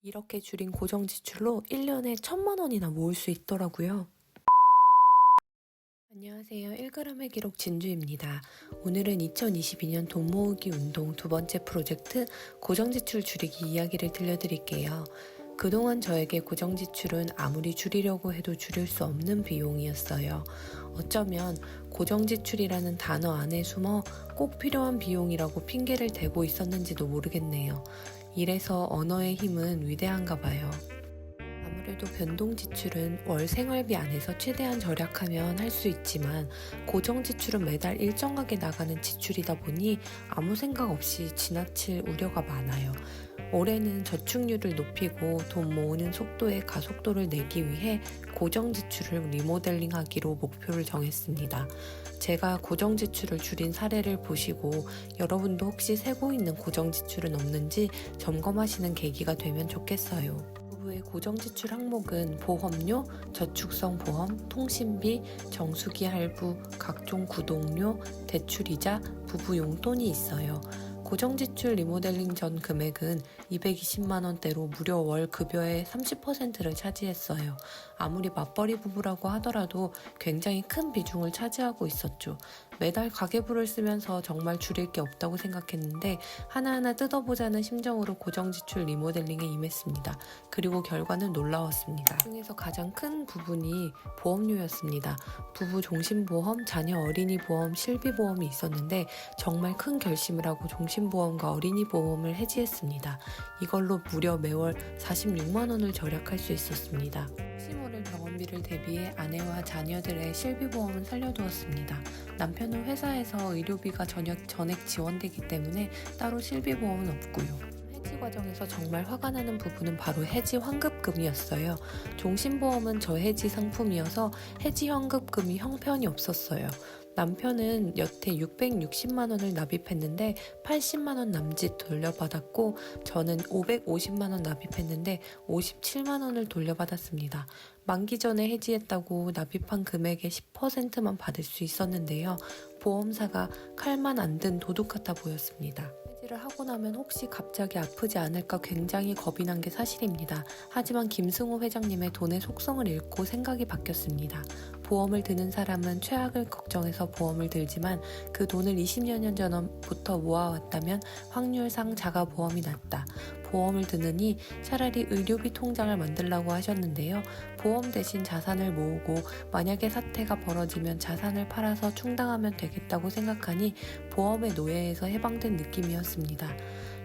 이렇게 줄인 고정 지출로 1년에 1,000만 원이나 모을 수 있더라고요. 안녕하세요. 1g의 기록 진주입니다. 오늘은 2022년 돈 모으기 운동 두 번째 프로젝트 고정 지출 줄이기 이야기를 들려드릴게요. 그동안 저에게 고정 지출은 아무리 줄이려고 해도 줄일 수 없는 비용이었어요. 어쩌면 고정 지출이라는 단어 안에 숨어 꼭 필요한 비용이라고 핑계를 대고 있었는지도 모르겠네요. 이래서 언어의 힘은 위대한가 봐요. 아무래도 변동 지출은 월 생활비 안에서 최대한 절약하면 할 수 있지만 고정 지출은 매달 일정하게 나가는 지출이다 보니 아무 생각 없이 지나칠 우려가 많아요. 올해는 저축률을 높이고 돈 모으는 속도에 가속도를 내기 위해 고정 지출을 리모델링하기로 목표를 정했습니다. 제가 고정 지출을 줄인 사례를 보시고 여러분도 혹시 세고 있는 고정 지출은 없는지 점검하시는 계기가 되면 좋겠어요. 부부의 고정 지출 항목은 보험료, 저축성 보험, 통신비, 정수기 할부, 각종 구독료, 대출이자, 부부 용돈이 있어요. 고정 지출 리모델링 전 금액은 220만 원대로 무려 월 급여의 30%를 차지했어요. 아무리 맞벌이 부부라고 하더라도 굉장히 큰 비중을 차지하고 있었죠. 매달 가계부를 쓰면서 정말 줄일 게 없다고 생각했는데 하나하나 뜯어보자는 심정으로 고정 지출 리모델링에 임했습니다. 그리고 결과는 놀라웠습니다. 그 중에서 가장 큰 부분이 보험료였습니다. 부부 종신보험, 자녀 어린이 보험, 실비보험이 있었는데 정말 큰 결심을 하고 종신보험과 어린이 보험을 해지했습니다. 이걸로 무려 매월 46만 원을 절약할 수 있었습니다. 혹시 모를 병원비를 대비해 아내와 자녀들의 실비보험은 살려두었습니다. 남편은 회사에서 의료비가 전액 지원되기 때문에 따로 실비보험은 없고요. 해지 과정에서 정말 화가 나는 부분은 바로 해지 환급금이었어요. 종신보험은 저해지 상품이어서 해지 환급금이 형편이 없었어요. 남편은 여태 660만 원을 납입했는데 80만 원 남짓 돌려받았고 저는 550만 원 납입했는데 57만 원을 돌려받았습니다. 만기 전에 해지했다고 납입한 금액의 10%만 받을 수 있었는데요. 보험사가 칼만 안 든 도둑 같아 보였습니다. 해지를 하고 나면 혹시 갑자기 아프지 않을까 굉장히 겁이 난 게 사실입니다. 하지만 김승호 회장님의 돈의 속성을 읽고 생각이 바뀌었습니다. 보험을 드는 사람은 최악을 걱정해서 보험을 들지만 그 돈을 20여 년 전부터 모아왔다면 확률상 자가보험이 낫다. 보험을 드느니 차라리 의료비 통장을 만들라고 하셨는데요. 보험 대신 자산을 모으고 만약에 사태가 벌어지면 자산을 팔아서 충당하면 되겠다고 생각하니 보험의 노예에서 해방된 느낌이었습니다.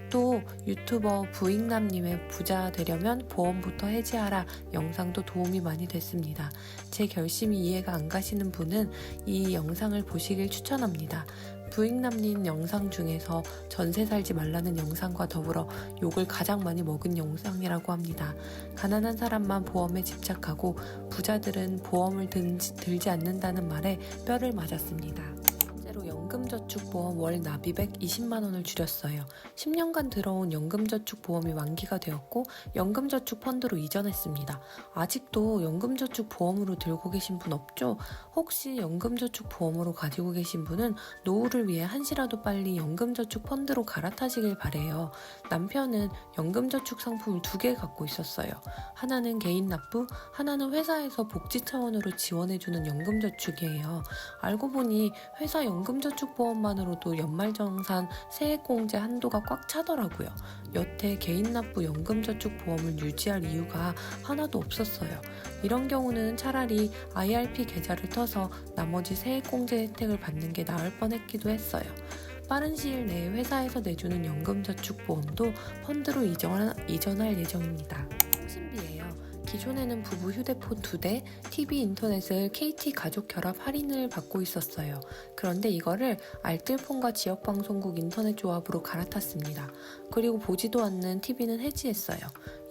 또 유튜버 부익남님의 부자 되려면 보험부터 해지하라 영상도 도움이 많이 됐습니다. 제 결심이 이해가 안 가시는 분은 이 영상을 보시길 추천합니다. 부익남님 영상 중에서 전세 살지 말라는 영상과 더불어 욕을 가장 많이 먹은 영상이라고 합니다. 가난한 사람만 보험에 집착하고 부자들은 보험을 들지 않는다는 말에 뼈를 맞았습니다. 연금저축보험 월 납입액 20만 원을 줄였어요. 10년간 들어온 연금저축보험이 만기가 되었고 연금저축펀드로 이전했습니다. 아직도 연금저축보험으로 들고 계신 분 없죠? 혹시 연금저축보험으로 가지고 계신 분은 노후를 위해 한시라도 빨리 연금저축펀드로 갈아타시길 바래요. 남편은 연금저축 상품을 2개 갖고 있었어요. 하나는 개인 납부, 하나는 회사에서 복지 차원으로 지원해주는 연금저축이에요. 알고 보니 회사 연금저축보험만으로도 연말정산 세액공제 한도가 꽉 차더라고요. 여태 개인 납부 연금저축보험을 유지할 이유가 하나도 없었어요. 이런 경우는 차라리 IRP 계좌를 터서 나머지 세액공제 혜택을 받는 게 나을 뻔했기도 했어요. 빠른 시일 내에 회사에서 내주는 연금저축보험도 펀드로 이전할 예정입니다. 통신비예요. 기존에는 부부 휴대폰 2대, TV 인터넷을 KT 가족 결합 할인을 받고 있었어요. 그런데 이거를 알뜰폰과 지역방송국 인터넷 조합으로 갈아탔습니다. 그리고 보지도 않는 TV는 해지했어요.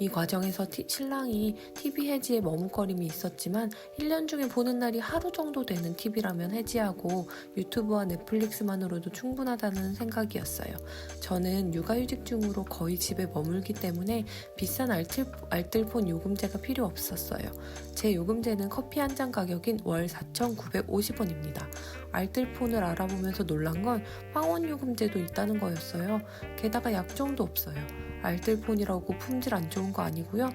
이 과정에서 신랑이 TV 해지에 머뭇거림이 있었지만 1년 중에 보는 날이 하루 정도 되는 TV라면 해지하고 유튜브와 넷플릭스만으로도 충분하다는 생각이었어요. 저는 육아휴직 중으로 거의 집에 머물기 때문에 비싼 알뜰폰 요금제가 필요 없었어요. 제 요금제는 커피 한 잔 가격인 월 4,950원입니다. 알뜰폰을 알아보면서 놀란 건 빵원 요금제도 있다는 거였어요. 게다가 약정도 없어요. 알뜰폰이라고 품질 안 좋은 거 아니고요.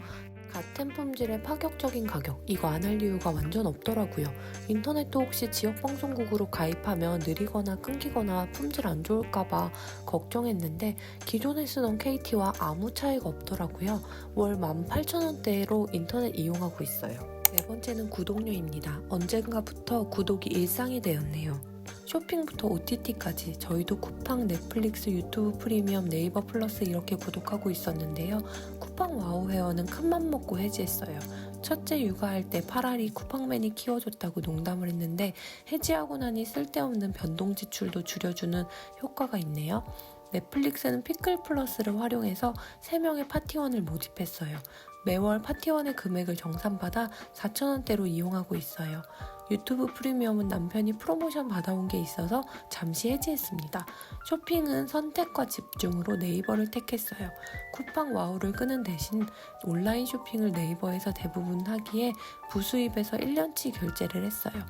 같은 품질의 파격적인 가격, 이거 안 할 이유가 완전 없더라고요. 인터넷도 혹시 지역방송국으로 가입하면 느리거나 끊기거나 품질 안 좋을까봐 걱정했는데 기존에 쓰던 KT와 아무 차이가 없더라고요. 월 18,000원대로 인터넷 이용하고 있어요. 네 번째는 구독료입니다. 언젠가부터 구독이 일상이 되었네요. 쇼핑부터 OTT까지 저희도 쿠팡, 넷플릭스, 유튜브 프리미엄, 네이버 플러스 이렇게 구독하고 있었는데요. 쿠팡 와우 회원은 큰맘 먹고 해지했어요. 첫째 육아할 때 파라리 쿠팡맨이 키워줬다고 농담을 했는데 해지하고 나니 쓸데없는 변동 지출도 줄여주는 효과가 있네요. 넷플릭스는 피클 플러스를 활용해서 3명의 파티원을 모집했어요. 매월 파티원의 금액을 정산받아 4,000원대로 이용하고 있어요. 유튜브 프리미엄은 남편이 프로모션 받아온 게 있어서 잠시 해지했습니다. 쇼핑은 선택과 집중으로 네이버를 택했어요. 쿠팡 와우를 끄는 대신 온라인 쇼핑을 네이버에서 대부분 하기에 부수입에서 1년치 결제를 했어요.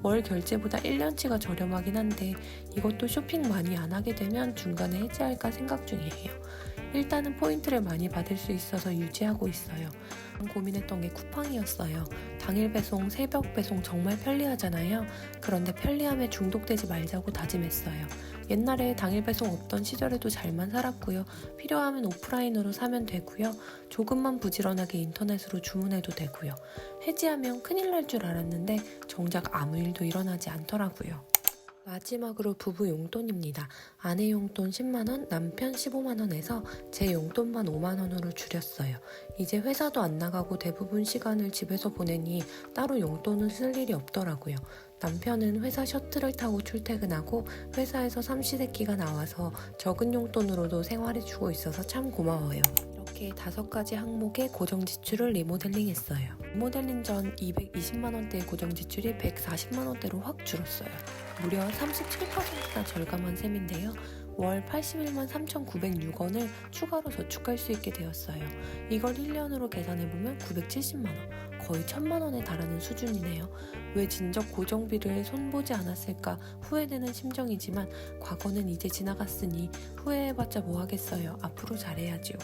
월 결제보다 1년치가 저렴하긴 한데 이것도 쇼핑 많이 안 하게 되면 중간에 해지할까 생각 중이에요. 일단은 포인트를 많이 받을 수 있어서 유지하고 있어요. 고민했던 게 쿠팡이었어요. 당일 배송, 새벽 배송 정말 편리하잖아요. 그런데 편리함에 중독되지 말자고 다짐했어요. 옛날에 당일 배송 없던 시절에도 잘만 살았고요. 필요하면 오프라인으로 사면 되고요. 조금만 부지런하게 인터넷으로 주문해도 되고요. 해지하면 큰일 날 줄 알았는데 정작 아무 일도 일어나지 않더라고요. 마지막으로 부부 용돈입니다. 아내 용돈 10만원, 남편 15만원에서 제 용돈만 5만원으로 줄였어요. 이제 회사도 안 나가고 대부분 시간을 집에서 보내니 따로 용돈을 쓸 일이 없더라고요. 남편은 회사 셔틀을 타고 출퇴근하고 회사에서 삼시세끼가 나와서 적은 용돈으로도 생활해주고 있어서 참 고마워요. 이렇게 5가지 항목의 고정지출을 리모델링했어요. 리모델링 전 220만원대의 고정지출이 140만원대로 확 줄었어요. 무려 37%나 절감한 셈인데요. 월 81만 3,906원을 추가로 저축할 수 있게 되었어요. 이걸 1년으로 계산해보면 970만원, 거의 1,000만원에 달하는 수준이네요. 왜 진작 고정비를 손보지 않았을까 후회되는 심정이지만 과거는 이제 지나갔으니 후회해봤자 뭐하겠어요. 앞으로 잘해야죠.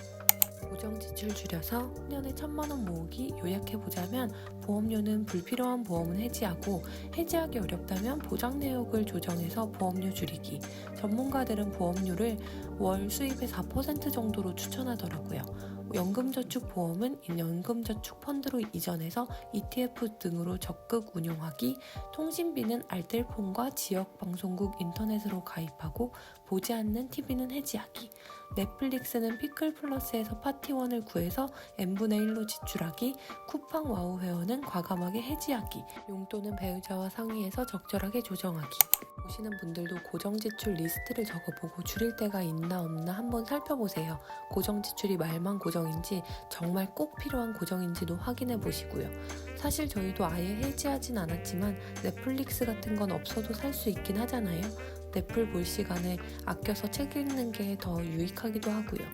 고정 지출 줄여서 1년에 1,000만원 모으기 요약해보자면 보험료는 불필요한 보험은 해지하고 해지하기 어렵다면 보장 내역을 조정해서 보험료 줄이기. 전문가들은 보험료를 월 수입의 4% 정도로 추천하더라고요. 연금저축보험은 연금저축 펀드로 이전해서 ETF 등으로 적극 운용하기, 통신비는 알뜰폰과 지역방송국 인터넷으로 가입하고 보지 않는 TV는 해지하기, 넷플릭스는 피클 플러스에서 파티원을 구해서 n분의 1로 지출하기, 쿠팡 와우 회원은 과감하게 해지하기, 용돈은 배우자와 상의해서 적절하게 조정하기. 보시는 분들도 고정지출 리스트를 적어보고 줄일 때가 있나 없나 한번 살펴보세요. 고정지출이 말만 고정인지 정말 꼭 필요한 고정인지도 확인해 보시고요. 사실 저희도 아예 해지하진 않았지만 넷플릭스 같은 건 없어도 살 수 있긴 하잖아요. 넷플 볼 시간에 아껴서 책 읽는 게 더 유익하기도 하고요.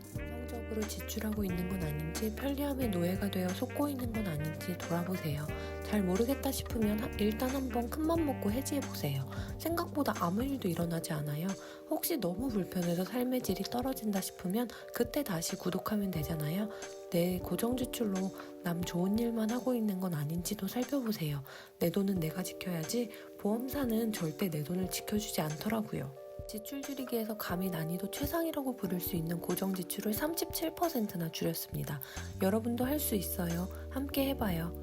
성적으로 지출하고 있는 건 아닌지 편리함의 노예가 되어 속고 있는 건 아닌지 돌아보세요. 잘 모르겠다 싶으면 일단 한번 큰맘 먹고 해지해보세요. 생각보다 아무 일도 일어나지 않아요. 혹시 너무 불편해서 삶의 질이 떨어진다 싶으면 그때 다시 구독하면 되잖아요. 내 고정지출로 남 좋은 일만 하고 있는 건 아닌지도 살펴보세요. 내 돈은 내가 지켜야지 보험사는 절대 내 돈을 지켜주지 않더라고요. 지출 줄이기에서 감히 난이도 최상이라고 부를 수 있는 고정 지출을 37%나 줄였습니다. 여러분도 할 수 있어요. 함께 해봐요.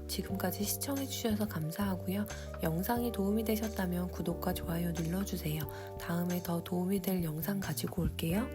지금까지 시청해주셔서 감사하고요. 영상이 도움이 되셨다면 구독과 좋아요 눌러주세요. 다음에 더 도움이 될 영상 가지고 올게요.